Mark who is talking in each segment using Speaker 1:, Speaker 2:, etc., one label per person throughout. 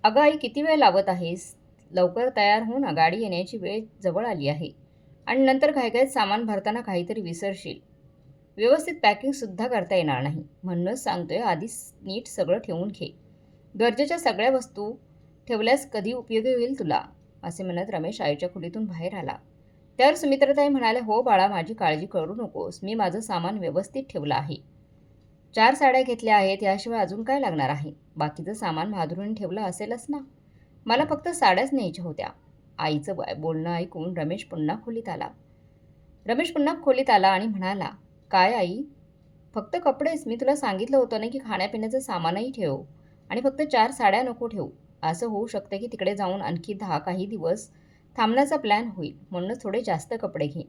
Speaker 1: अगं आई, किती वेळ लावत आहेस? लवकर तयार हो ना, गाडी येण्याची वेळ जवळ आली आहे. आणि नंतर घाईघाईत सामान भरताना काहीतरी विसरशील. व्यवस्थित पॅकिंगसुद्धा करता येणार नाही. म्हणूनच सांगतोय, आधीच नीट सगळं ठेवून घे. गरजेच्या सगळ्या वस्तू ठेवल्यास कधी उपयोगी होईल तुला, असे म्हणत रमेश आईच्या खोलीतून बाहेर आला. त्यावर सुमित्राताई म्हणाल्या, हो बाळा, माझी काळजी करू नकोस. मी माझं सामान व्यवस्थित ठेवलं आहे. 4 साड्या घेतल्या आहेत, याशिवाय अजून काय लागणार आहे? बाकीचं सामान माधुरीने ठेवलं असेलच ना? मला फक्त साड्याच न्यायच्या होत्या. आईचं बोलणं ऐकून रमेश पुन्हा खोलीत आला आणि म्हणाला, काय आई? फक्त कपडेच? मी तुला सांगितलं होतं ना की खाण्यापिण्याचं सामानही ठेव आणि फक्त 4 साड्या नको ठेवू. असं होऊ शकतं की तिकडे जाऊन आणखी 10 काही दिवस थांबण्याचा प्लॅन होईल. म्हणूनच थोडे जास्त कपडे घे.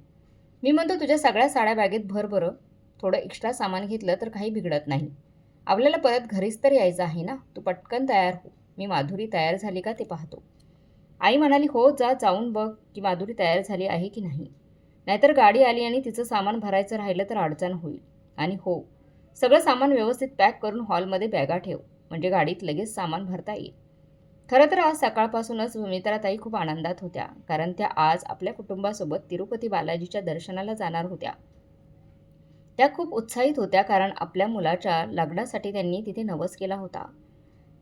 Speaker 1: मी म्हणतो तुझ्या सगळ्या साड्या बॅगेत भर बरं. थोडं एक्स्ट्रा सामान घेतलं तर काही बिघडत नाही. आपल्याला परत घरीच तर यायचं आहे ना? तू पटकन तयार हो. मी माधुरी तयार झाली का ते पाहतो. आई म्हणाली, हो जा, जाऊन बघ की माधुरी तयार झाली आहे की नाही. नाहीतर गाडी आली आणि तिचं सामान भरायचं राहिलं तर अडचण होईल. आणि हो, सगळं सामान व्यवस्थित पॅक करून हॉलमध्ये बॅगा ठेव, म्हणजे गाडीत लगेच सामान भरता येईल. खरं तर आज सकाळपासूनच सुमित्राताई खूप आनंदात होत्या, कारण त्या आज आपल्या कुटुंबासोबत तिरुपती बालाजीच्या दर्शनाला जाणार होत्या. त्या खूप उत्साहित होत्या, कारण आपल्या मुलाच्या लग्नासाठी त्यांनी तिथे नवस केला होता.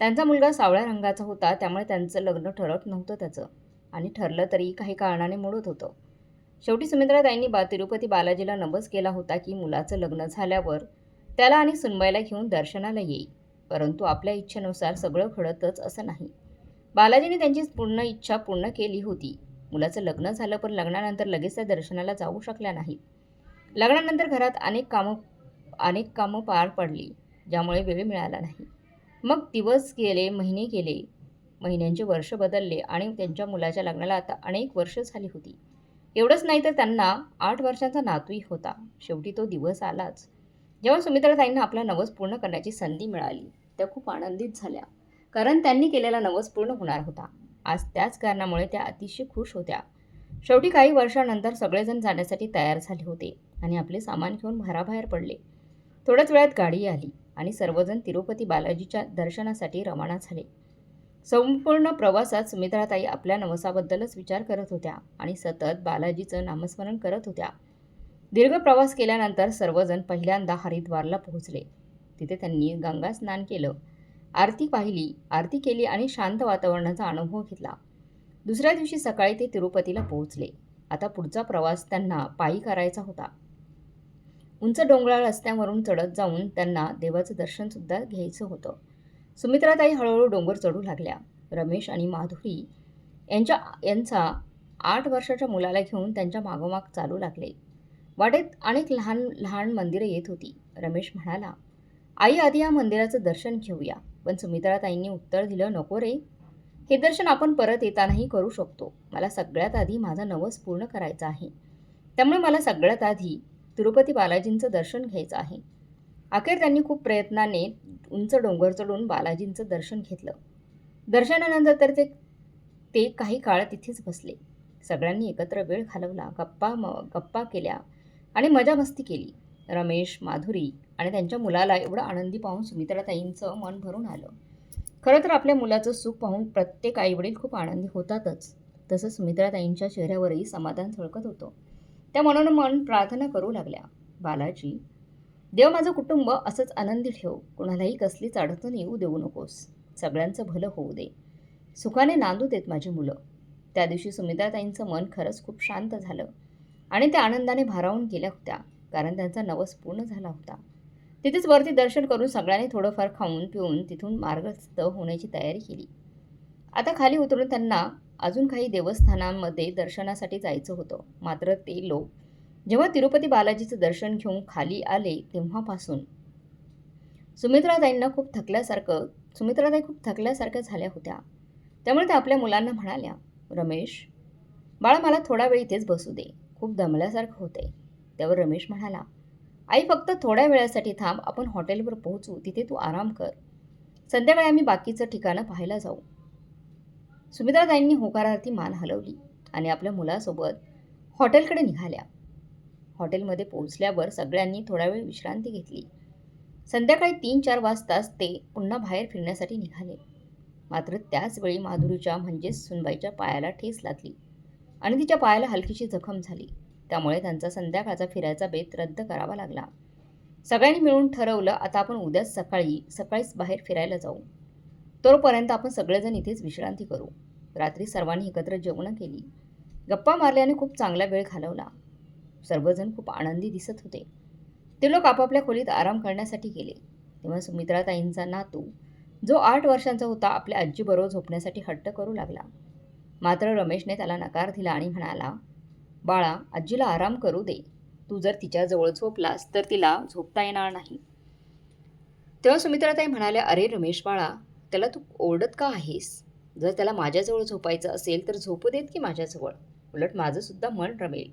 Speaker 1: त्यांचा मुलगा सावळ्या रंगाचा होता, त्यामुळे त्यांचं लग्न ठरत नव्हतं त्याचं. आणि ठरलं तरी काही कारणाने मोडत होतं. शेवटी सुमित्राताईंनी तिरुपती बालाजीला नवस केला होता की मुलाचं लग्न झाल्यावर त्याला आणि सुनबाईला घेऊन दर्शनाला येईल. परंतु आपल्या इच्छेनुसार सगळं घडतच असं नाही. बालाजीने त्यांची पूर्ण इच्छा पूर्ण केली होती. मुलाचं लग्न झालं, पण लग्नानंतर लगेच त्या दर्शनाला जाऊ शकल्या नाहीत. लग्नानंतर घरात अनेक कामं पार पडली, ज्यामुळे वेळ मिळाला नाही. मग दिवस गेले, महिने गेले, महिन्यांचे वर्ष बदलले आणि त्यांच्या मुलाच्या लग्नाला आता अनेक वर्ष झाली होती. एवढंच नाही तर त्यांना 8 वर्षांचा नातूही होता. शेवटी तो दिवस आलाच. जेव्हा सुमित्राताईंना आपला नवस पूर्ण करण्याची संधी मिळाली, त्या खूप आनंदित झाल्या. कारण त्यांनी केलेला नवस पूर्ण होणार होता. आज त्याच कारणामुळे त्या अतिशय खुश होत्या. शेवटी काही वर्षांनंतर सगळेजण जाण्यासाठी तयार झाले होते आणि आपले सामान घेऊन घराबाहेर पडले. थोड्याच वेळात गाडी आली आणि सर्वजण तिरुपती बालाजीच्या दर्शनासाठी रवाना झाले. संपूर्ण प्रवासात सुमित्राताई आपल्या नवसाबद्दलच विचार करत होत्या आणि सतत बालाजीचं नामस्मरण करत होत्या. दीर्घ प्रवास केल्यानंतर सर्वजण पहिल्यांदा हरिद्वारला पोहोचले. तिथे त्यांनी गंगा स्नान केलं, आरती केली आणि शांत वातावरणाचा अनुभव घेतला. दुसऱ्या दिवशी सकाळी ते तिरुपतीला पोहोचले. आता पुढचा प्रवास त्यांना पायी करायचा होता. उंच डोंगराळ रस्त्यावरून चढत जाऊन त्यांना देवाचं दर्शनसुद्धा घ्यायचं होतं. सुमित्राताई हळूहळू डोंगर चढू लागल्या. रमेश आणि माधुरी यांचा 8 वर्षाच्या मुलाला घेऊन त्यांच्या मागोमाग चालू लागले. वाटेत अनेक लहान लहान मंदिरं येत होती. रमेश म्हणाला, आई, आधी या मंदिराचं दर्शन घेऊया. पण सुमित्राताईंनी उत्तर दिलं, नको रे. हे दर्शन आपण परत येतानाही करू शकतो. मला सगळ्यात आधी माझा नवस पूर्ण करायचा आहे. त्यामुळे मला सगळ्यात आधी तिरुपती बालाजींचं दर्शन घ्यायचं आहे. अखेर त्यांनी खूप प्रयत्नाने उंच डोंगर चढून बालाजींचं दर्शन घेतलं. दर्शनानंतर तर ते काही काळ तिथेच बसले. सगळ्यांनी एकत्र वेळ घालवला, गप्पा केल्या आणि मजामस्ती केली. रमेश, माधुरी आणि त्यांच्या मुलाला एवढं आनंदी पाहून सुमित्राताईंचं मन भरून आलं. खरं तर आपल्या मुलाचं सुख पाहून प्रत्येक आईवडील खूप आनंदी होतातच. तसं सुमित्राताईंच्या चेहऱ्यावरही समाधान झळकत होतं. त्या मनोमन प्रार्थना करू लागल्या, बालाजी, देव माझं कुटुंब असंच आनंदी ठेव. कुणालाही कसलीच अडचण येऊ देऊ नकोस. सगळ्यांचं भलं होऊ दे. सुखाने नांदू देत माझी मुलं. त्या दिवशी सुमित्राताईंचं मन खरंच खूप शांत झालं आणि त्या आनंदाने भारावून गेल्या होत्या, कारण त्यांचा नवस पूर्ण झाला होता. तिथेच वरती दर्शन करून सगळ्यांनी थोडंफार खाऊन पिऊन तिथून मार्गस्थ होण्याची तयारी केली. आता खाली उतरून त्यांना अजून काही देवस्थानांमध्ये दर्शनासाठी जायचं होतं. मात्र ते लोक जेव्हा तिरुपती बालाजीचं दर्शन घेऊन खाली आले, तेव्हापासून सुमित्राताई खूप थकल्यासारख्या झाल्या होत्या. त्यामुळे त्या आपल्या मुलांना म्हणाल्या, रमेश बाळा, मला थोडा वेळ इथेच बसू दे. खूप दमल्यासारखं होतंय. त्यावर रमेश म्हणाला, आई, फक्त थोड्या वेळासाठी थांब. आपण हॉटेलवर पोहोचू, तिथे तू आराम कर. संध्याकाळी आम्ही बाकीचं ठिकाणं पाहायला जाऊ. सुमित्राताईंनी होकारार्थी मान हलवली आणि आपल्या मुलासोबत हॉटेलकडे निघाल्या. हॉटेलमध्ये पोहोचल्यावर सगळ्यांनी थोडा वेळ विश्रांती घेतली. संध्याकाळी 3-4 वाजताच ते पुन्हा बाहेर फिरण्यासाठी निघाले. मात्र त्याच वेळी माधुरीच्या म्हणजेच सुनबाईच्या पायाला ठेच लागली आणि तिच्या पायाला हलकीशी जखम झाली. त्यामुळे त्यांचा संध्याकाळचा फिरायचा बेत रद्द करावा लागला. सगळ्यांनी मिळून ठरवलं, आता आपण उद्याच सकाळीच बाहेर फिरायला जाऊ. तोपर्यंत आपण सगळेजण इथेच विश्रांती करू. रात्री सर्वांनी एकत्र जेवणं केली. गप्पा मारल्याने खूप चांगला वेळ घालवला. सर्वजण खूप आनंदी दिसत होते. ते लोक आपापल्या खोलीत आराम करण्यासाठी गेले. तेव्हा सुमित्राताईंचा नातू, जो 8 वर्षांचा होता, आपल्या आजीबरोबर झोपण्यासाठी हट्ट करू लागला. मात्र रमेशने त्याला नकार दिला आणि म्हणाला, बाळा, आजीला आराम करू दे. तू जर तिच्याजवळ झोपलास तर तिला झोपता येणार नाही. तेव्हा सुमित्राताई म्हणाल्या, अरे रमेश बाळा, त्याला तू ओरडत का आहेस? जर त्याला माझ्याजवळ झोपायचं असेल तर झोपू देत की माझ्याजवळ. उलट माझं सुद्धा मन रमेल.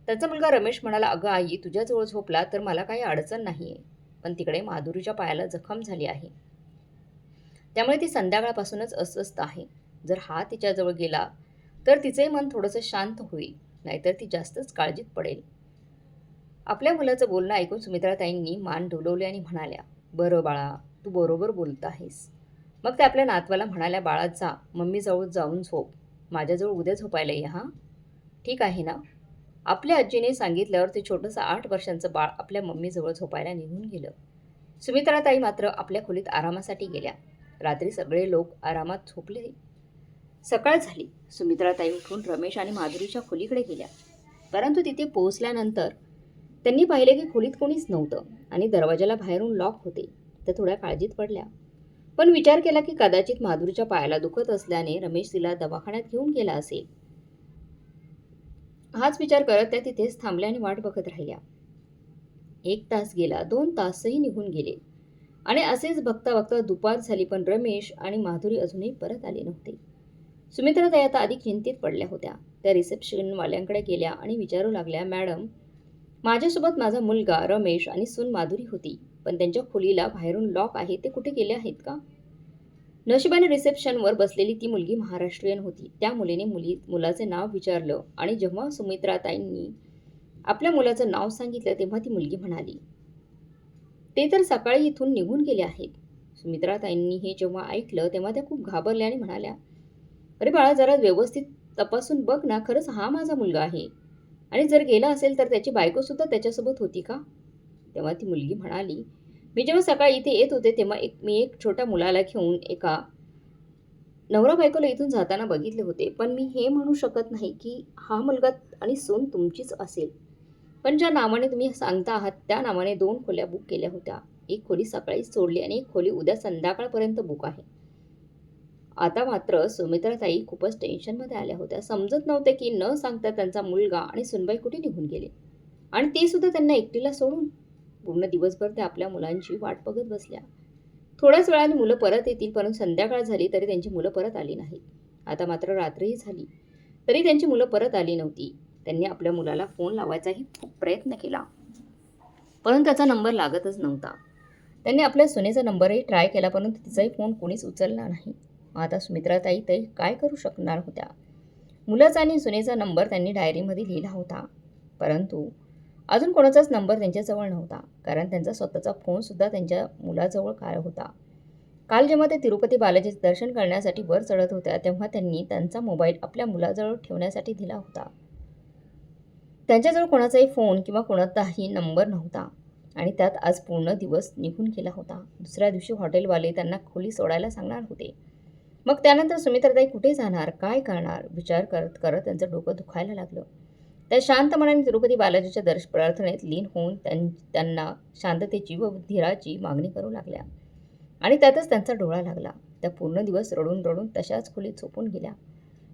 Speaker 1: त्याचा मुलगा रमेश म्हणाला, अगं आई, तुझ्याजवळ झोपला तर मला काही अडचण नाही आहे. पण तिकडे माधुरीच्या पायाला जखम झाली आहे. त्यामुळे ती संध्याकाळपासूनच अस्वस्थ आहे. जर हा तिच्याजवळ गेला तर तिचंही मन थोडंसं शांत होईल, नाहीतर ती जास्तच काळजीत पडेल. आपल्या मुलाचं बोलणं ऐकून सुमित्राताईंनी मान डोलवली आणि म्हणाल्या, बरं बाळा, तू बरोबर बोलत आहेस. मग त्या आपल्या नातवाला म्हणाल्या, बाळा जा, मम्मीजवळ जाऊन झोप. माझ्याजवळ उद्या झोपायला ये हां. ठीक आहे ना? आपल्या आजीने सांगितल्यावर ते छोटंसं 8 वर्षांचं बाळ आपल्या मम्मीजवळ झोपायला निघून गेलं. सुमित्राताई मात्र आपल्या खोलीत आरामासाठी गेल्या. रात्री सगळे लोक आरामात झोपले. सकाळ झाली. सुमित्राताई उठून रमेश आणि माधुरीच्या खोलीकडे गेल्या. परंतु तिथे पोहोचल्यानंतर त्यांनी पाहिले की खोलीत कोणीच नव्हतं आणि दरवाजाला बाहेरून लॉक होते. त्या थोड्या काळजीत पडल्या. पण विचार केला की कदाचित माधुरीच्या पायाला दुखत असल्याने रमेश तिला दवाखान्यात घेऊन गेला असेल. हाच विचार करत त्या तिथेच थांबल्या आणि वाट बघत राहिल्या. 1 तास गेला, 2 तासही निघून गेले आणि असेच बघता बघता दुपार झाली, पण रमेश आणि माधुरी अजूनही परत आले नव्हते. सुमित्राताई आता अधिक चिंतित पडल्या होत्या. त्या रिसेप्शनवाल्यांकडे गेल्या आणि विचारू लागल्या, मॅडम, माझ्यासोबत माझा मुलगा रमेश आणि सून माधुरी होती, पण त्यांच्या खोलीला बाहेरून लॉक आहे. ते कुठे गेले आहेत का? नशिबाने रिसेप्शनवर बसलेली ती मुलगी महाराष्ट्रीयन होती. त्या मुलीने मुलाचे नाव विचारलं आणि जेव्हा सुमित्राताईंनी आपल्या मुलाचं नाव सांगितलं तेव्हा ती मुलगी म्हणाली, ते तर सकाळी इथून निघून गेले आहेत. सुमित्राताईंनी हे जेव्हा ऐकलं तेव्हा त्या खूप घाबरल्या आणि म्हणाल्या, अरे बाळा, जरा व्यवस्थित तपासून बघ ना, खरंच हा माझा मुलगा आहे. आणि जर गेला असेल तर त्याची बायकोसुद्धा त्याच्यासोबत होती का? तेव्हा ती मुलगी म्हणाली, मी जेव्हा सकाळी इथे येत होते तेव्हा मी एक छोट्या मुलाला घेऊन एका नवरा बायकोला इथून जाताना बघितले होते. पण मी हे म्हणू शकत नाही की हा मुलगा आणि सून तुमचीच असेल. पण ज्या नावाने तुम्ही सांगता आहात त्या नावाने 2 खोल्या बुक केल्या होत्या. एक खोली सकाळीच सोडली आणि एक खोली उद्या संध्याकाळपर्यंत बुक आहे. आता मात्र सुमित्राताई खूपच टेन्शनमध्ये आल्या होत्या. समजत नव्हते की न सांगता त्यांचा मुलगा आणि सुनबाई कुठे निघून गेले आणि ते सुद्धा त्यांना एकटीला सोडून. पूर्ण दिवसभर त्या आपल्या मुलांची वाट बघत बसल्या. थोड्याच वेळाने मुलं परत येतील, परंतु संध्याकाळ झाली तरी त्यांची मुलं परत आली नाहीत. आता मात्र रात्रही झाली तरी त्यांची मुलं परत आली नव्हती. त्यांनी आपल्या मुलाला फोन लावायचाही खूप प्रयत्न केला, परंतु त्याचा नंबर लागतच नव्हता. त्यांनी आपल्या सुनेचा नंबरही ट्राय केला, परंतु तिचाही फोन कोणीच उचलला नाही. आता सुमित्राताई काय करू शकणार होत्या? मुलाचा आणि सुनेचा नंबर त्यांनी डायरीमध्ये लिहिला होता, परंतु अजून कोणाचाच नंबर त्यांच्याजवळ नव्हता, कारण त्यांचा स्वतःचा फोनसुद्धा त्यांच्या मुलाजवळ होता. काल जेव्हा ते तिरुपती बालाजीचे दर्शन करण्यासाठी वर चढत होत्या तेव्हा त्यांनी त्यांचा मोबाईल आपल्या मुलाजवळ ठेवण्यासाठी दिला होता. त्यांच्याजवळ कोणाचाही फोन किंवा कोणाचाही नंबर नव्हता आणि त्यात आज पूर्ण दिवस निघून गेला होता. दुसऱ्या दिवशी हॉटेलवाले त्यांना खोली सोडायला सांगणार होते. मग त्यानंतर सुमित्राताई कुठे जाणार, काय करणार, विचार करत करत त्यांचं डोकं दुखायला लागलं. त्या शांत मनाने तिरुपती बालाजीच्या प्रार्थनेत लीन होऊन त्यांना शांततेची व धीराची मागणी करू लागल्या आणि त्यातच त्यांचा डोळा लागला. त्या पूर्ण दिवस रडून रडून तशाच खोलीत झोपून गेल्या.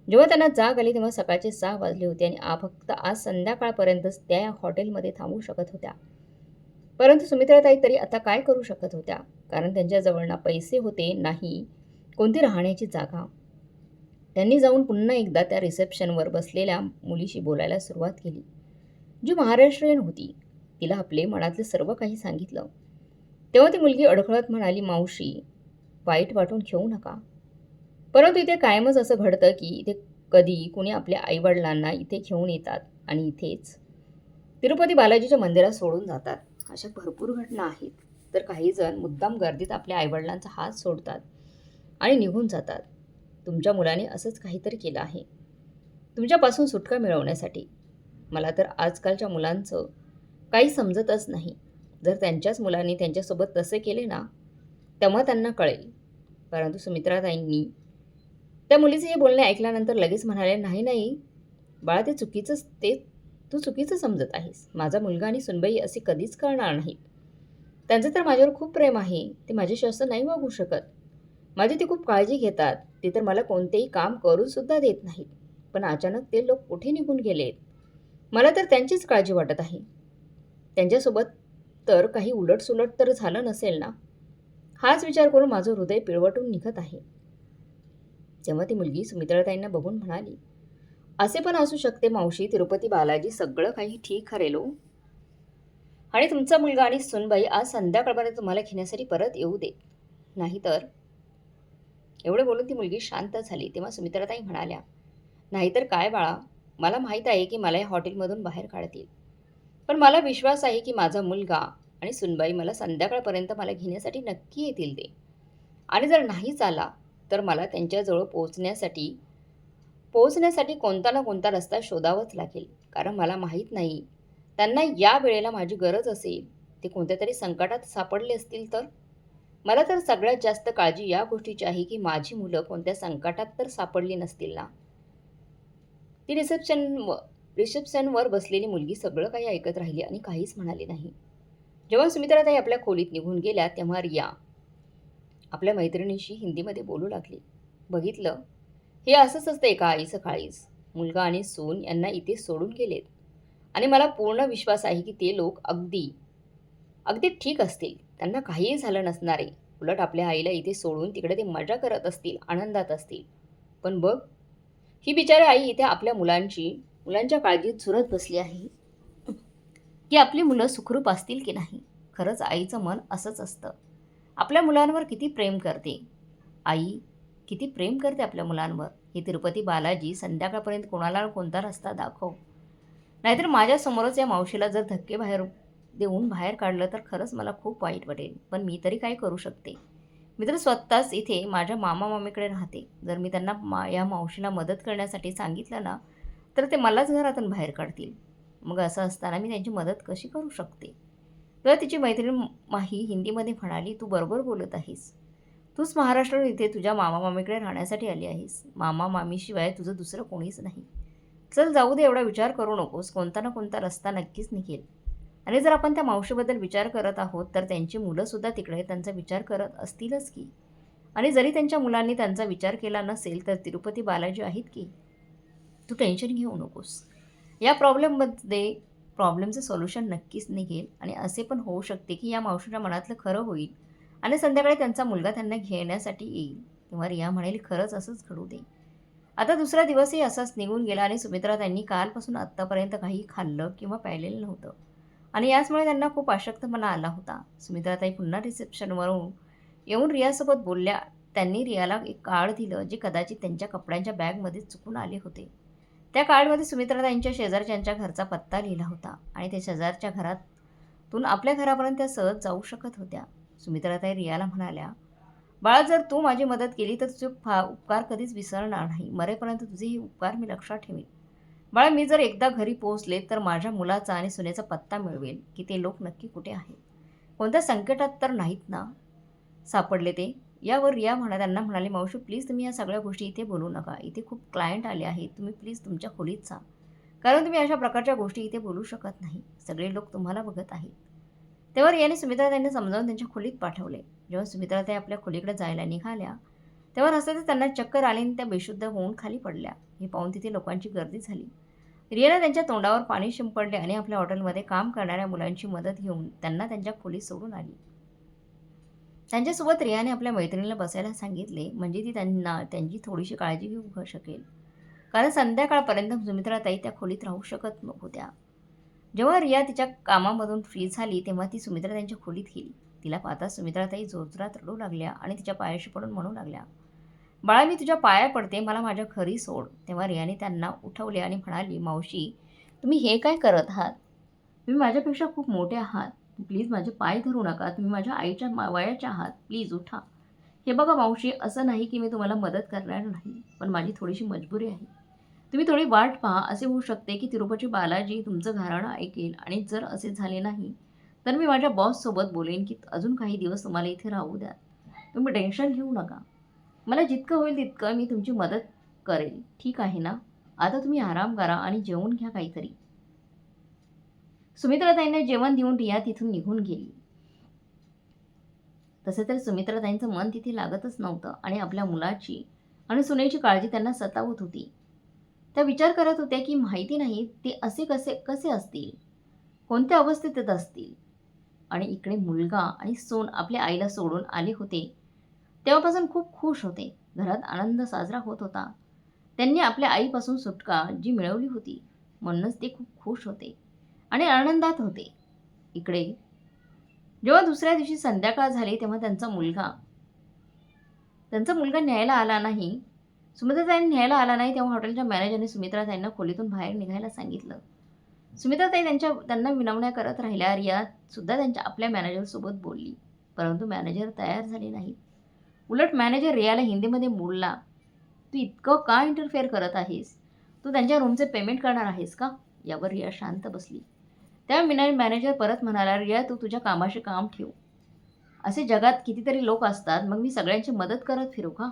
Speaker 1: जेव्हा त्यांना जाग आली तेव्हा सकाळचे 6 वाजले होते आणि फक्त आज संध्याकाळपर्यंतच त्या हॉटेलमध्ये थांबू शकत होत्या. परंतु सुमित्राताई तरी आता काय करू शकत होत्या, कारण त्यांच्याजवळ ना पैसे होते, नाही कोणती राहण्याची जागा. त्यांनी जाऊन पुन्हा एकदा त्या रिसेप्शनवर बसलेल्या मुलीशी बोलायला सुरुवात केली, जी महाराष्ट्रीयन होती. तिला आपले मनातले सर्व काही सांगितलं. तेव्हा ती मुलगी अडखळत म्हणाली, मावशी, वाईट वाटून घेऊ नका, परंतु इथे कायमच असं घडतं की इथे कधी कुणी आपल्या आईवडिलांना इथे घेऊन येतात आणि इथेच तिरुपती बालाजीच्या मंदिरात सोडून जातात. अशा भरपूर घटना आहेत. तर काही जण मुद्दाम गर्दीत आपल्या आईवडिलांचा हात सोडतात. आणि निघून जातात. तुमच्या मुलाने असंच काहीतरी केलं आहे तुमच्यापासून सुटका मिळवण्यासाठी. मला तर आजकालच्या मुलांचं काही समजतच नाही. जर त्यांच्याच मुलांनी त्यांच्यासोबत तसे केले ना, तेव्हा त्यांना कळेल. परंतु सुमित्राताईंनी त्या मुलीचे हे बोलणे ऐकल्यानंतर लगेच म्हणाले, "नाही, नाही, बाळा ते तू चुकीचं समजत आहेस. माझा मुलगा आणि सुनबाई असे कधीच करणार नाहीत. त्यांचं तर माझ्यावर खूप प्रेम आहे. ते माझ्याशी असं नाही वागू शकत. माझी ते खूप काळजी घेतात. ते तर मला कोणतेही काम करू सुद्धा देत नाहीत. पण अचानक ते लोक कुठे निघून गेलेत? मला तर त्यांचीच काळजी वाटत आहे. त्यांच्यासोबत तर काही उलटसुलट तर झालं नसेल ना?" हाच विचार करून माझं हृदय पिळवटून निघत आहे. तेव्हा ती मुलगी सुमित्राताईंना बघून म्हणाली, "असे पण असू शकते मावशी, तिरुपती बालाजी सगळं काही ठीक ठरेल हो. आणि तुमचा मुलगा आणि सूनबाई आज संध्याकाळपर्यंत तुम्हाला घेण्यासाठी परत येऊ दे. नाहीतर." एवढे बोलून ती मुलगी शांत झाली. तेव्हा सुमित्राताई म्हणाल्या, "नाहीतर काय बाळा, मला माहीत आहे की मला या हॉटेलमधून बाहेर काढतील. पण मला विश्वास आहे की माझा मुलगा आणि सूनबाई मला संध्याकाळपर्यंत मला घेण्यासाठी नक्की येतील ते. आणि जर नाहीच आला, तर मला त्यांच्याजवळ पोहोचण्यासाठी कोणता ना कोणता रस्ता शोधावाच लागेल. कारण मला माहीत नाही, त्यांना या वेळेला माझी गरज असेल. ते कोणत्यातरी संकटात सापडले असतील तर? मला तर सगळ्यात जास्त काळजी या गोष्टीची आहे की माझी मुलं कोणत्या संकटात तर सापडली नसतील ना?" ती रिसेप्शनवर बसलेली मुलगी सगळं काही ऐकत राहिली आणि काहीच म्हणाली नाही. जेव्हा सुमित्राताई आपल्या खोलीत निघून गेल्या, तेव्हा रिया आपल्या मैत्रिणीशी हिंदीमध्ये बोलू लागली. "बघितलं? हे असंच असतं एका आईचं काळीज. मुलगा आणि सून यांना इथे सोडून गेलेत. आणि मला पूर्ण विश्वास आहे की ते लोक अगदी, अगदी ठीक असतील. त्यांना काहीही झालं नसणार आहे. उलट आपल्या आईला इथे सोडून तिकडे ते मजा करत असतील, आनंदात असतील. पण बघ, ही बिचारी आई इथे आपल्या मुलांच्या काळजीत झुरत बसली आहे, की आपली मुलं सुखरूप असतील की नाही. खरंच आईचं मन असंच असतं. आपल्या मुलांवर किती प्रेम करते. आई किती प्रेम करते आपल्या मुलांवर. हे तिरुपती बालाजी संध्याकाळपर्यंत कोणाला कोणता रस्ता दाखव. नाहीतर माझ्यासमोरच या मावशीला जर धक्के देऊन बाहेर काढलं तर खरंच मला खूप वाईट वाटेल. पण मी तरी काय करू शकते? मी तर स्वतःच इथे माझ्या मामा-मामीकडे राहते. जर मी त्यांना या मावशीला मदत करण्यासाठी सांगितलं ना, तर ते मलाच घरातून बाहेर काढतील. मग असं असताना मी त्यांची मदत कशी करू शकते? तेव्हा तिची मैत्रीण माही हिंदीमध्ये म्हणाली, "तू बरोबर बोलत आहेस. तूच महाराष्ट्रातून इथे तुझ्या मामा-मामीकडे राहण्यासाठी आली आहेस. मामा-मामीशिवाय तुझं दुसरं कोणीच नाही. चल जाऊ दे, एवढा विचार करू नकोस. कोणता ना कोणता रस्ता नक्कीच निघेल." आणि जर आपण त्या मावशीबद्दल विचार करत आहोत, तर त्यांची मुलंसुद्धा तिकडे त्यांचा विचार करत असतीलच की. आणि जरी त्यांच्या मुलांनी त्यांचा विचार केला नसेल, तर तिरुपती बालाजी आहेत की. तू टेन्शन घेऊ नकोस. या प्रॉब्लेमचं सोल्युशन नक्कीच निघेल आणि असे पण होऊ शकते, की या मावशीच्या मनातलं खरं होईल आणि संध्याकाळी त्यांचा मुलगा त्यांना घेण्यासाठी येईल. तेव्हा रिया म्हणेल, "खरंच असंच घडू दे." आता दुसरा दिवसही असाच निघून गेला आणि सुमित्रा त्यांनी कालपासून आत्तापर्यंत काही खाल्लं किंवा प्यायलेलं नव्हतं आणि याचमुळे त्यांना खूप अशक्तपणा आला होता. सुमित्राताई पुन्हा रिसेप्शनवरून येऊन रियासोबत बोलल्या. त्यांनी रियाला एक कार्ड दिलं, जे कदाचित त्यांच्या कपड्यांच्या बॅगमध्ये चुकून आले होते. त्या कार्डमध्ये सुमित्राताईंच्या शेजारच्यांच्या घरचा पत्ता लिहिला होता आणि त्या शेजारच्या घरातून आपल्या घरापर्यंत त्या सहज जाऊ शकत होत्या. सुमित्राताई रियाला म्हणाल्या, "बाळा, जर तू माझी मदत केली तर तुझे उपकार कधीच विसरणार नाही. मरेपर्यंत तुझे हे उपकार मी लक्षात ठेवेन. बाळा, मी जर एकदा घरी पोहोचले तर माझ्या मुलाचा आणि सुनेचा पत्ता मिळवेल, की ते लोक नक्की कुठे आहेत. कोणत्या संकटात तर नाहीत ना सापडले ते." यावर रिया त्यांना म्हणाली, "मावशी, प्लीज तुम्ही या सगळ्या गोष्टी इथे बोलू नका. इथे खूप क्लायंट आले आहेत. तुम्ही प्लीज तुमच्या खोलीत जा. कारण तुम्ही अशा प्रकारच्या गोष्टी इथे बोलू शकत नाही. सगळे लोक तुम्हाला बघत आहेत." तेव्हा रियाने सुमित्रा त्यांनी समजावून त्यांच्या खोलीत पाठवले. जेव्हा सुमित्राताई आपल्या खोलीकडे जायला निघाल्या, तेव्हा रस्त्यातच त्यांना चक्कर आली आणि त्या बेशुद्ध होऊन खाली पडल्या. हे पाहून तिथे लोकांची गर्दी झाली. रियाने त्यांच्या तोंडावर पाणी शिंपडले आणि आपल्या हॉटेलमध्ये काम करणाऱ्या मुलांची मदत घेऊन त्यांना त्यांच्या खोलीत सोडून आली. त्यांच्यासोबत रियाने आपल्या मैत्रिणीला बसायला सांगितले, म्हणजे ती त्यांची थोडीशी काळजी घेऊ शकेल. कारण संध्याकाळपर्यंत सुमित्राताई त्या खोलीत राहू शकत होत्या. जेव्हा रिया तिच्या कामामधून फ्री झाली, तेव्हा ती सुमित्रा त्यांच्या खोलीत गेली. तिला पाहता सुमित्राताई जोरजोरात रडू लागल्या आणि तिच्या पायाशी पडून म्हणू लागल्या, "बाळा, मी तुझ्या पाया पडते, मला माझ्या घरी सोड." तेव्हा रियाने त्यांना उठवले आणि म्हणाली, "मावशी, तुम्ही हे काय करत आहात? तुम्ही माझ्यापेक्षा खूप मोठे आहात. प्लीज माझे पाय धरू नका. तुम्ही माझ्या आईच्या वयाच्या आहात. प्लीज उठा." हे बघा मावशी, असं नाही की मी तुम्हाला मदत करणार नाही, पण माझी थोडीशी मजबुरी आहे. तुम्ही थोडी वाट पहा. असे होऊ शकते की तिरुपती बालाजी तुमचं घराणं ऐकेल आणि जर असे झाले नाही, तर मी माझ्या बॉससोबत बोलेन की अजून काही दिवस तुम्हाला इथे राहू द्या. तुम्ही टेन्शन घेऊ नका. मला जितकं होईल तितकं मी तुमची मदत करेल. ठीक आहे ना? आता तुम्ही आराम करा आणि जेवून घ्या काहीतरी. सुमित्राताईंना जेवण देऊन रिया तिथून निघून गेली. तसे तर सुमित्राताईंचं मन तिथे लागतच नव्हतं आणि आपल्या मुलाची आणि सुनेची काळजी त्यांना सतावत होती. त्या विचार करत होत्या की माहिती नाही ते असे कसे कसे असतील, कोणत्या अवस्थेत असतील. आणि इकडे मुलगा आणि सून आपल्या आईला सोडून आले होते. तेव्हापासून खूप खुश होते. घरात आनंद साजरा होत होता. त्यांनी आपल्या आईपासून सुटका जी मिळवली होती, म्हणूनच ते खूप खुश होते आणि आनंदात होते. इकडे जेव्हा दुसऱ्या दिवशी संध्याकाळ झाली तेव्हा त्यांचा मुलगा न्यायला आला नाही. सुमित्राताईंनी न्यायला आला नाही तेव्हा हॉटेलच्या मॅनेजरने सुमित्राताईंना खोलीतून बाहेर निघायला सांगितलं. सुमित्राताई त्यांना विनवण्या करत राहिल्या. रिया सुद्धा आपल्या मॅनेजरसोबत बोलली, परंतु मॅनेजर तयार झाले नाहीत. उलट मॅनेजर रियाला हिंदीमध्ये बोलला, तू इतकं का इंटरफेअर करत आहेस? तू त्यांच्या रूमचे पेमेंट करणार आहेस का? यावर रिया शांत बसली. त्या मॅनेजर परत म्हणाला, रिया तू तुझ्या कामाशी काम ठेव. असे जगात कितीतरी लोक असतात, मग मी सगळ्यांची मदत करत फिरू का?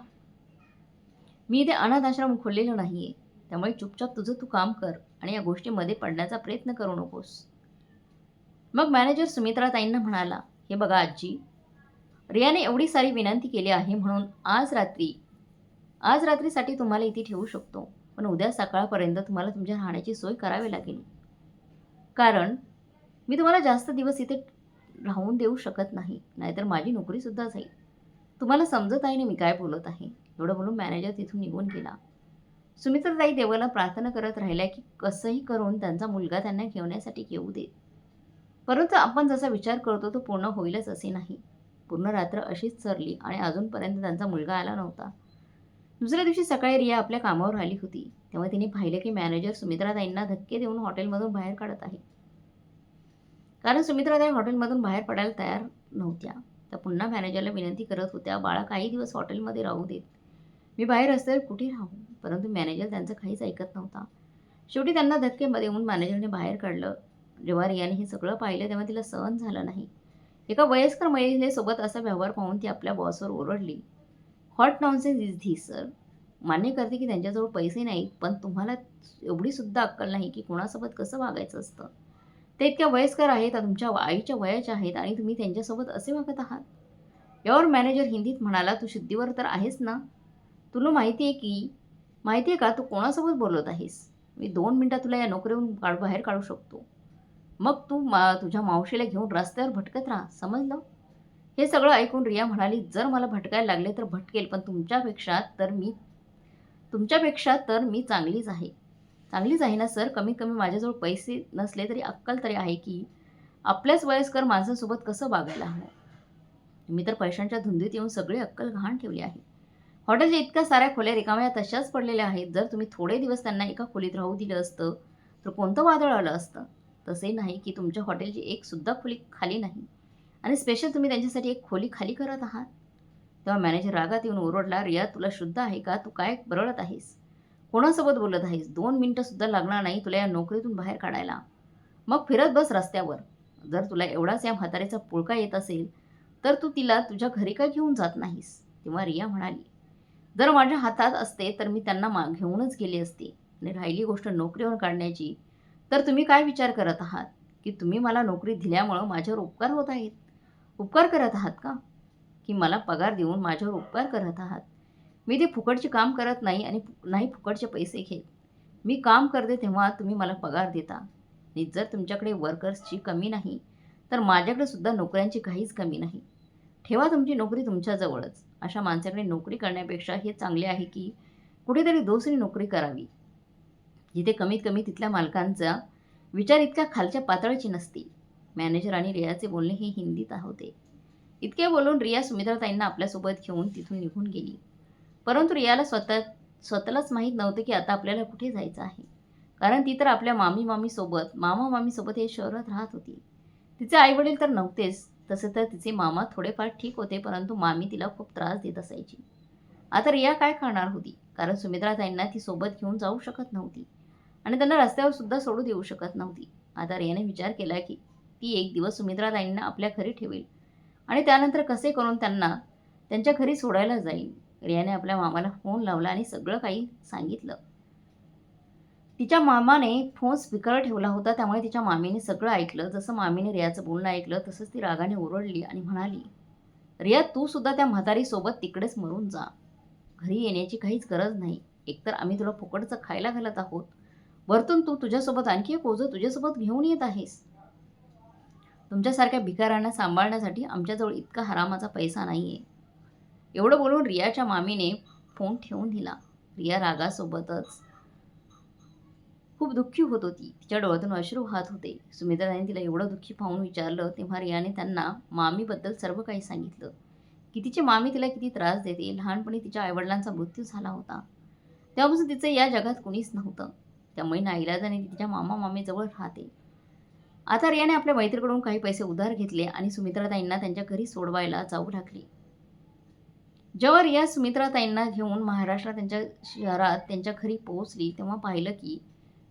Speaker 1: मी इथे अनाथ आश्रम खोललेलं नाहीये. त्यामुळे चुपचाप तुझं तू काम कर आणि या गोष्टीमध्ये पडण्याचा प्रयत्न करू नकोस. मग मॅनेजर सुमित्राताईंना म्हणाला, हे बघा आजी, रियाने एवढी सारी विनंती केली आहे म्हणून आज रात्रीसाठी तुम्हाला इथे ठेवू शकतो. पण उद्या सकाळपर्यंत तुम्हाला तुमच्या राहण्याची सोय करावी लागेल. कारण मी तुम्हाला जास्त दिवस इथे राहून देऊ शकत नाही. नाहीतर माझी नोकरीसुद्धा जाईल. तुम्हाला समजत आहे ना मी काय बोलत आहे? एवढं बोलून मॅनेजर तिथून निघून गेला. सुमित्राताई देवाला प्रार्थना करत राहिल्या की कसंही करून त्यांचा मुलगा त्यांना घेण्यासाठी येऊ देत. परंतु आपण जसा विचार करतो तो पूर्ण होईलच असे नाही. पूर्ण रात्र अशीच सरली आणि अजूनपर्यंत त्यांचा मुलगा आला नव्हता. दुसऱ्या दिवशी सकाळी रिया आपल्या कामावर आली होती. तेव्हा तिने पाहिलं की मॅनेजर सुमित्राताईंना धक्के देऊन हॉटेलमधून बाहेर काढत आहे. कारण सुमित्राताई हॉटेलमधून बाहेर पडायला तयार नव्हत्या. त्या पुन्हा मॅनेजरला विनंती करत होत्या, बाळा काही दिवस हॉटेलमध्ये राहू देत. मी बाहेर असल्यावर कुठे राहू? परंतु मॅनेजर त्यांचं काहीच ऐकत नव्हता. शेवटी त्यांना धक्के देऊन मॅनेजरने बाहेर काढलं. जेव्हा रियाने हे सगळं पाहिलं तेव्हा तिला सहन झालं नाही. एका वयस्कर महिलेसोबत असा व्यवहार पाहून ती आपल्या बॉसवर ओरडली. What nonsense is this sir? मान्य करते की त्यांच्याजवळ पैसे नाहीत, पण तुम्हाला एवढीसुद्धा अक्कल नाही की कोणासोबत कसं वागायचं असतं. ते इतक्या वयस्कर आहेत, तुमच्या आईच्या वयाच्या आहेत आणि तुम्ही त्यांच्यासोबत असे वागत आहात. यावर मॅनेजर हिंदीत म्हणाला, तू शुद्धीवर तर आहेस ना? तुला माहिती आहे का तू कोणासोबत बोलत आहेस? मी 2 मिनिटात तुला या नोकरीवरून बाहेर काढू शकतो. मग तू तुझ्या मावशीला घेऊन रस्त्यावर भटकत राहा, समजलं? हे सगळं ऐकून रिया म्हणाली, जर मला भटकायला लागले तर भटकेल, पण तुमच्यापेक्षा तर मी चांगलीच आहे. चांगलीच आहे ना सर? कमीत कमी माझ्याजवळ पैसे नसले तरी अक्कल तरी आहे की आपल्याच वयस्कर माणसासोबत कसं वागायला हवं. मी तर पैशांच्या धुंदीत येऊन सगळी अक्कल घाण ठेवली आहे. हॉटेलच्या इतक्या साऱ्या खोल्या रिकाम्या तशाच पडलेल्या आहेत. जर तुम्ही थोडे दिवस त्यांना एका खोलीत राहू दिलं असतं तर कोणतं वादळ आलं असतं? तसे नाही की तुमच्या हॉटेलची एक सुद्धा खोली खाली नाही आणि स्पेशल तुम्ही त्यांच्यासाठी एक खोली खाली करत आहात. तेव्हा मॅनेजर रागात येऊन ओरडला, रिया तुला शुद्ध आहे का? तू काय बरळत आहेस? कोणासोबत बोलत आहेस? 2 मिनिटंसुद्धा लागणार नाही तुला या नोकरीतून बाहेर काढायला. मग फिरत बस रस्त्यावर. जर तुला एवढाच या म्हातारीचा पुळका येत असेल तर तू तिला तुझ्या घरी का घेऊन जात नाहीस? तेव्हा रिया म्हणाली, जर माझ्या हातात असते तर मी त्यांना घेऊनच गेले असते. आणि राहिली गोष्ट नोकरीवर काढण्याची, तर तुम्ही काय विचार करत आहात की तुम्ही मला नोकरी दिल्यामुळं माझ्यावर उपकार होत आहेत? उपकार करत आहात का? की मला पगार देऊन माझ्यावर उपकार करत आहात? मी ते फुकटचे काम करत नाही आणि नाही फुकटचे पैसे घेत. मी काम करते तेव्हा तुम्ही मला पगार देता. आणि जर तुमच्याकडे वर्कर्सची कमी नाही तर माझ्याकडे सुद्धा नोकऱ्यांची काहीच कमी नाही. ठेवा तुमची नोकरी तुमच्याजवळच. अशा माणसाकडे नोकरी करण्यापेक्षा हे चांगले आहे की कुठेतरी दुसरी नोकरी करावी, जिथे कमीत कमी तिथल्या मालकांचा विचार इतक्या खालच्या पातळीची नसतील. मॅनेजर आणि रियाचे बोलणे हे हिंदीत होते. इतके बोलून रिया सुमित्राताईंना आपल्यासोबत घेऊन तिथून निघून गेली. परंतु रियाला स्वतःलाच माहीत नव्हते की आता आपल्याला कुठे जायचं आहे. कारण ती तर आपल्या मामा मामीसोबत या शहरात राहत होती. तिचे आईवडील तर नव्हतेच, तसे तर तिचे मामा थोडेफार ठीक होते, परंतु मामी तिला खूप त्रास देत असायची. आता रिया काय करणार होती? कारण सुमित्राताईंना ती सोबत घेऊन जाऊ शकत नव्हती आणि त्यांना रस्त्यावर सुद्धा सोडू देऊ शकत नव्हती. आता रियाने विचार केला की ती एक दिवस सुमित्राताईंना आपल्या घरी ठेवेल आणि त्यानंतर कसे करून त्यांना त्यांच्या घरी सोडायला जाईल. रियाने आपल्या मामाला फोन लावला आणि सगळं काही सांगितलं. तिच्या मामाने फोन स्पीकरवर ठेवला होता, त्यामुळे तिच्या मामीने सगळं ऐकलं. जसं मामीने रियाचं बोलणं ऐकलं, तसंच ती रागाने ओरडली आणि म्हणाली, "रिया, तू सुद्धा त्या म्हातारीसोबत तिकडेच मरून जा. घरी येण्याची काहीच गरज नाही. एकतर आम्ही तुला फुकटचं खायला घालत आहोत. वरतून तू तुझ्यासोबत आणखी एक ओझं तुझ्यासोबत घेऊन येत आहेस. तुमच्यासारख्या भिकाऱ्यांना सांभाळण्यासाठी आमच्याजवळ इतका हरामाचा पैसा नाहीये." एवढं बोलून रियाच्या मामीने फोन ठेवून दिला. रिया रागासोबतच खूप दुःखी होत होती. तिच्या डोळ्यातून अश्रू वाहत होते. सुमित्राताईंनी तिला एवढं दुःखी पाहून विचारलं, तेव्हा रियाने त्यांना मामीबद्दल सर्व काही सांगितलं, की तिची मामी तिला किती त्रास देते. लहानपणी तिच्या आईवडिलांचा मृत्यू झाला होता. तेव्हापासून तिचं या जगात कुणीच नव्हतं. त्यामुळे नाईलाजाने ती तिच्या मामा-मामीजवळ राहते. आता रियाने आपल्या मैत्रीकडून काही पैसे उधार घेतले आणि सुमित्राताईंना त्यांच्या घरी सोडवायला जाऊ लागली. जेव्हा रिया सुमित्राताईंना घेऊन महाराष्ट्रात त्यांच्या शहरात त्यांच्या घरी पोहोचली, तेव्हा पाहिलं की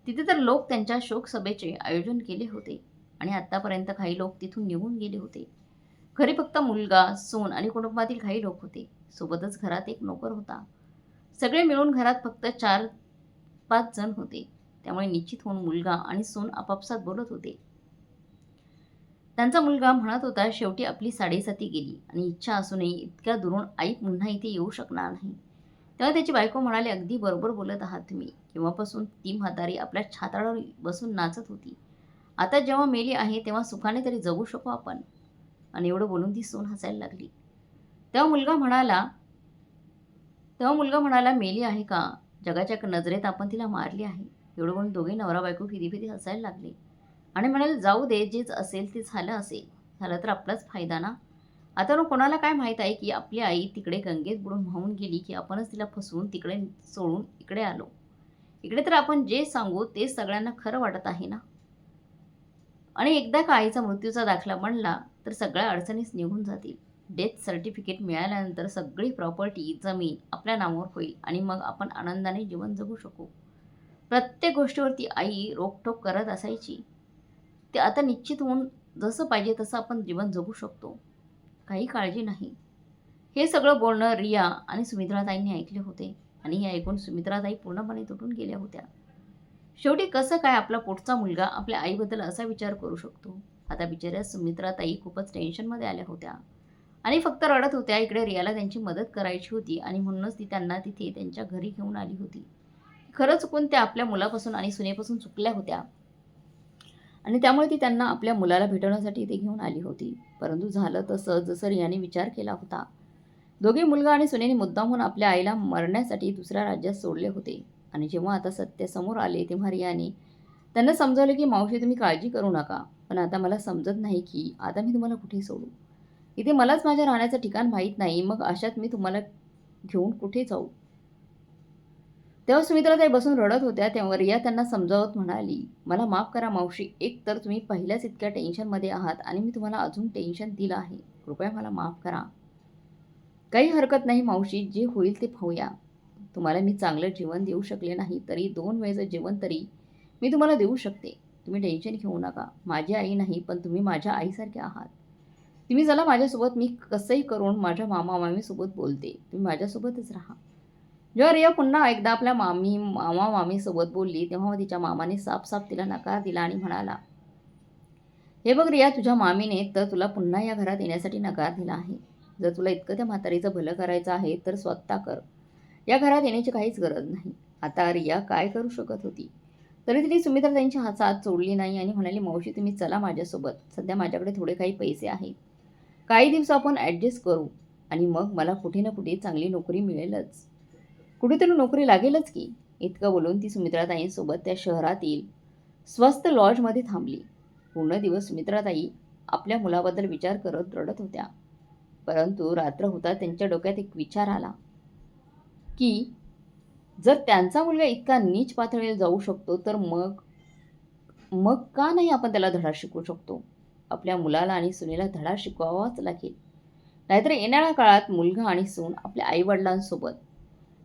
Speaker 1: तिथे तर लोक त्यांच्या शोकसभेचे आयोजन केले होते आणि आत्तापर्यंत काही लोक तिथून निघून गेले होते. घरी फक्त मुलगा, सून आणि कुटुंबातील काही लोक होते. सोबतच घरात एक नोकर होता. सगळे मिळून घरात फक्त 4-5 जण होते. त्यामुळे निश्चित होऊन मुलगा आणि सून आपापसात बोलत होते. त्यांचा मुलगा म्हणत होता, शेवटी आपली साडेसाती गेली आणि इच्छा असूनही इतक्या दुरून आई पुन्हा इथे येऊ शकणार नाही. तेव्हा त्याची बायको म्हणाली, अगदी बरोबर बोलत आहात तुम्ही. केव्हापासून ती म्हातारी आपल्या छाताडावर बसून नाचत होती. आता जेव्हा मेली आहे तेव्हा सुखाने तरी जगू शकू आपण. आणि एवढं बोलून ती सून हसायला लागली. तेव्हा मुलगा म्हणाला, मेली आहे का? जगाच्या नजरेत आपण तिला मारली आहे. एवढं बोलून दोघे नवरा बायको फिदी हसायला लागले आणि म्हणाले, जाऊ दे, जेच असेल ते झालं असेल. झालं तर आपलाच फायदा ना. आता मग कोणाला काय माहीत आहे की आपली आई तिकडे गंगेत बुडून वाहून गेली, की आपणच तिला फसवून तिकडे सोडून इकडे आलो. इकडे तर आपण जे सांगू तेच सगळ्यांना खरं वाटत आहे ना. आणि एकदा का आईचा मृत्यूचा दाखला बनला तर सगळ्या अडचणीच निघून जातील. डेथ सर्टिफिकेट मिळाल्यानंतर सगळी प्रॉपर्टी, जमीन आपल्या नावावर होईल आणि मग आपण आनंदाने जीवन जगू शकू. प्रत्येक गोष्टीवरती आई रोकटोक करत असायची. ते आता निश्चित होऊन जसं पाहिजे तसं आपण जीवन जगू शकतो. काही काळजी नाही. हे सगळं बोलणं रिया आणि सुमित्राताईंनी ऐकले होते आणि हे ऐकून सुमित्राताई पूर्णपणे तुटून गेल्या होत्या. शेवटी कसं काय आपला पोटचा मुलगा आपल्या आईबद्दल असा विचार करू शकतो? आता बिचाऱ्या सुमित्राताई खूपच टेन्शनमध्ये आल्या होत्या आणि फक्त रडत होत्या. इकडे रियाला त्यांची मदत करायची होती आणि म्हणूनच ती त्यांना तिथे त्यांच्या घरी घेऊन आली होती. खरं चुकून त्या आपल्या मुलापासून आणि सुनेपासून चुकल्या होत्या आणि त्यामुळे ती त्यांना आपल्या मुलाला भेटवण्यासाठी इथे घेऊन आली होती. परंतु झालं तसं जसं रियाने विचार केला होता. दोघे मुलगा आणि सुनेने मुद्दामहून आपल्या आईला मरण्यासाठी दुसऱ्या राज्यात सोडले होते आणि जेव्हा आता सत्य समोर आले तेव्हा रियाने त्यांना समजावले की मावशी, तुम्ही काळजी करू नका, पण आता मला समजत नाही की आता मी तुम्हाला कुठे सोडू. इथे मलाच माझ्या राहण्याचं ठिकाण माहीत नाही, मग अशात मी तुम्हाला घेऊन कुठे जाऊ. तेव्हा सुमित्राताई बसून रडत होत्या. तेव्हा रिया त्यांना समजावत म्हणाली, मला माफ करा मावशी, एक तर तुम्ही पहिल्याच इतक्या टेन्शनमध्ये आहात आणि मी तुम्हाला अजून टेन्शन दिलं आहे. कृपया मला माफ करा. काही हरकत नाही मावशी, जे होईल ते पाहूया. तुम्हाला मी चांगलं जेवण देऊ शकले नाही तरी 2 वेळचं जेवण तरी मी तुम्हाला देऊ शकते. तुम्ही टेन्शन घेऊ नका. माझी आई नाही, पण तुम्ही माझ्या आईसारखे आहात. तुम्ही चला माझ्यासोबत, मी कसंही करून माझ्या मामा-मामीसोबत बोलते. तुम्ही माझ्यासोबतच राहा. जेव्हा रिया पुन्हा एकदा आपल्या मामा-मामीसोबत बोलली, तेव्हा तिच्या मामाने साफ तिला नकार दिला आणि म्हणाला, हे बघ रिया, तुझ्या मामीने तर तुला पुन्हा या घरात येण्यासाठी नकार दिला आहे. जर तुला इतकं त्या म्हातारीचं भलं करायचं आहे तर स्वतः कर. या घरात येण्याची काहीच गरज नाही. आता रिया काय करू शकत होती? तरी तिने सुमित्राताईंची साथ सोडली नाही आणि म्हणाली, मावशी तुम्ही चला माझ्यासोबत. सध्या माझ्याकडे थोडे काही पैसे आहेत. काही दिवस आपण ॲडजस्ट करू आणि मग मला कुठे ना कुठे चांगली नोकरी मिळेलच. कुठेतरी नोकरी लागेलच की. इतकं बोलून ती सुमित्राताईंसोबत त्या शहरातील स्वस्त लॉजमध्ये थांबली. पूर्ण दिवस सुमित्राताई आपल्या मुलाबद्दल विचार करत रडत होत्या. परंतु रात्र होता त्यांच्या डोक्यात एक विचार आला की जर त्यांचा मुलगा इतका नीच पातळीवर जाऊ शकतो तर मग मग का नाही आपण त्याला धडा शिकवू शकतो. आपल्या मुलाला आणि सुनेला धडा शिकवावाच लागेल. नाहीतर येणाऱ्या काळात मुलगा आणि सून आपल्या आईवडिलांसोबत,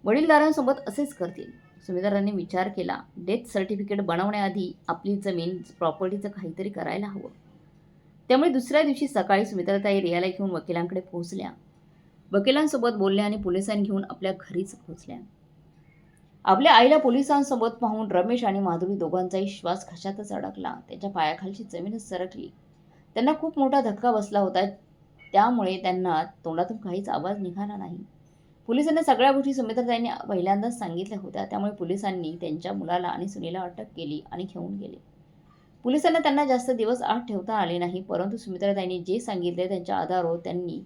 Speaker 1: वडीलधाऱ्यांसोबत असेच करतील. सुमित्राने विचार केला, डेथ सर्टिफिकेट बनवण्याआधी आपली जमीन प्रॉपर्टीचं काहीतरी करायला हवं. त्यामुळे दुसऱ्या दिवशी सकाळी सुमित्राताई रियाला घेऊन वकिलांकडे पोहोचल्या. वकिलांसोबत बोलल्या आणि पोलिसांना घेऊन आपल्या घरीच पोहोचल्या. आपल्या आईला पोलिसांसोबत पाहून रमेश आणि माधुरी दोघांचाही श्वास घशातच अडकला. त्यांच्या पायाखालची जमीनच सरकली. त्यांना खूप मोठा धक्का बसला होता. त्यामुळे त्यांना तोंडातून काहीच आवाज निघाला नाही. पोलिसांना सगळ्या गोष्टी सुमित्राताईंनी पहिल्यांदाच सांगितल्या होत्या. त्यामुळे पोलिसांनी त्यांच्या मुलाला आणि सुनेला अटक केली आणि घेऊन गेले. पोलिसांना त्यांना जास्त दिवस आत ठेवता आले नाही, परंतु सुमित्राताईंनी जे सांगितले त्यांच्या आधारावर त्यांनी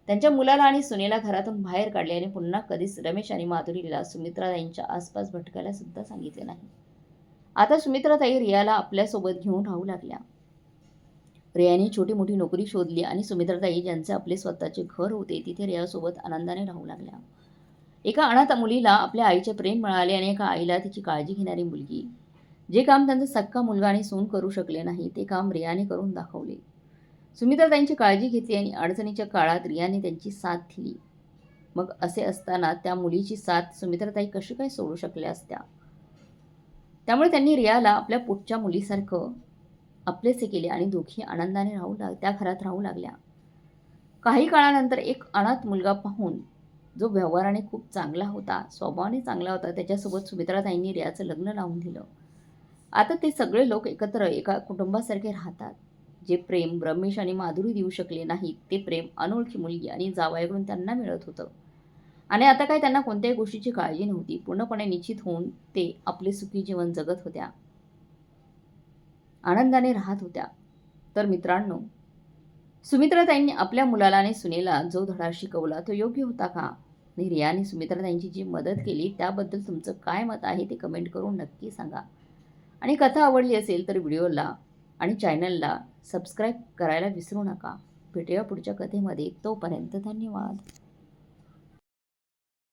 Speaker 1: त्यांच्या मुलाला आणि सुनेला घरातून बाहेर काढले आणि पुन्हा कधीच रमेश आणि माधुरीला सुमित्राताईंच्या आसपास भटकायला सुद्धा सांगितले नाही. आता सुमित्राताई रियाला आपल्यासोबत घेऊन राहू लागल्या. रियाने छोटी मोठी नोकरी शोधली आणि सुमित्राताई ज्यांचे आपले स्वतःचे घर होते तिथे रियासोबत आनंदाने राहू लागल्या. एका अनाथ मुलीला आपल्या आईचे प्रेम मिळाले आणि एका आईला तिची काळजी घेणारी मुलगी. जे काम त्यांचा सक्का मुलगा आणि सून करू शकले नाही ते काम रियाने करून दाखवले. सुमित्राताईंची काळजी घेतली आणि अडचणीच्या काळात रियाने त्यांची साथ दिली. मग असे असताना त्या मुलीची साथ सुमित्राताई कशी काय सोडू शकल्या असत्या? त्यामुळे त्यांनी रियाला आपल्या पोटच्या मुलीसारखं आपलेसे केले आणि दोघी आनंदाने त्या घरात राहू लागल्या. काही काळानंतर एक अनाथ मुलगा पाहून, जो व्यवहाराने खूप चांगला होता, स्वभावाने चांगला होता, त्याच्यासोबत सुमित्राताईंनी रियाचं लग्न लावून दिलं. आता ते सगळे लोक एकत्र एका कुटुंबासारखे राहतात. जे प्रेम रमेश आणि माधुरी देऊ शकले नाहीत ते प्रेम अनोळखी मुलगी आणि जावयाकडून त्यांना मिळत होतं. आणि आता काय त्यांना कोणत्याही गोष्टीची काळजी नव्हती. पूर्णपणे निश्चित होऊन ते आपले सुखी जीवन जगत होत्या, आनंदाने राहत होत्या. तर मित्रांनो, सुमित्राताईंनी आपल्या मुलाला आणि सुनेला जो धडा शिकवला तो योग्य होता का? आणि रियाने सुमित्राताईंची जी मदत केली त्याबद्दल तुमचं काय मत आहे ते कमेंट करून नक्की सांगा. आणि कथा आवडली असेल तर व्हिडिओला आणि चॅनलला सबस्क्राईब करायला विसरू नका. भेटूया पुढच्या कथेमध्ये. तोपर्यंत धन्यवाद.